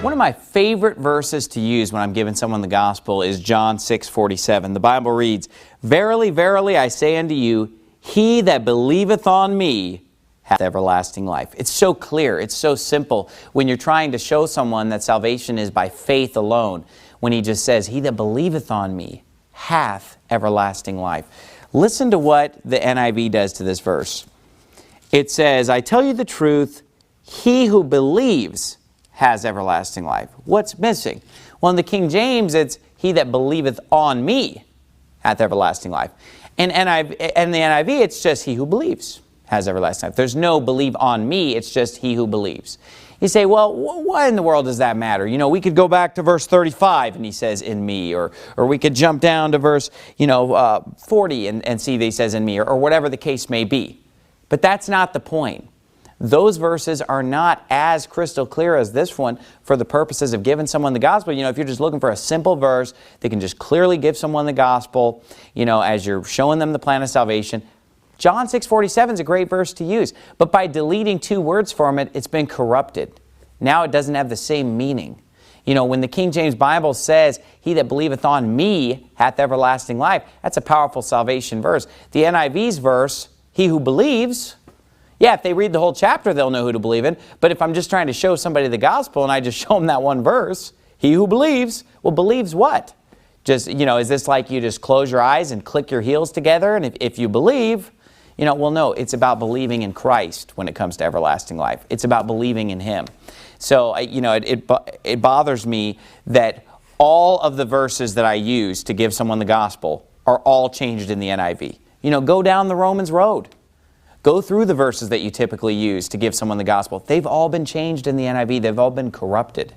One of my favorite verses to use when I'm giving someone the gospel is John 6:47. The Bible reads, "Verily, verily, I say unto you, he that believeth on me hath everlasting life." It's so clear, it's so simple when you're trying to show someone that salvation is by faith alone. When he just says, "He that believeth on me hath everlasting life." Listen to what the NIV does to this verse. It says, "I tell you the truth, he who believes has everlasting life." What's missing? Well, in the King James, it's "he that believeth on me hath everlasting life." In the NIV, it's just "he who believes has everlasting life." There's no "believe on me," it's just "he who believes." You say, well, why in the world does that matter? You know, we could go back to verse 35 and he says "in me," or we could jump down to verse 40 and see that he says "in me," or whatever the case may be. But that's not the point. Those verses are not as crystal clear as this one for the purposes of giving someone the gospel. You know, if you're just looking for a simple verse that can just clearly give someone the gospel, you know, as you're showing them the plan of salvation, John 6:47 is a great verse to use. But by deleting two words from it, it's been corrupted. Now it doesn't have the same meaning. You know, when the King James Bible says, "He that believeth on me hath everlasting life," that's a powerful salvation verse. The NIV's verse, "he who believes," yeah, if they read the whole chapter, they'll know who to believe in. But if I'm just trying to show somebody the gospel and I just show them that one verse, "he who believes," well, believes what? Just, you know, is this like you just close your eyes and click your heels together and if you believe, you know, well, no, it's about believing in Christ when it comes to everlasting life. It's about believing in Him. So, you know, it bothers me that all of the verses that I use to give someone the gospel are all changed in the NIV. You know, go down the Romans road. Go through the verses that you typically use to give someone the gospel. They've all been changed in the NIV. They've all been corrupted.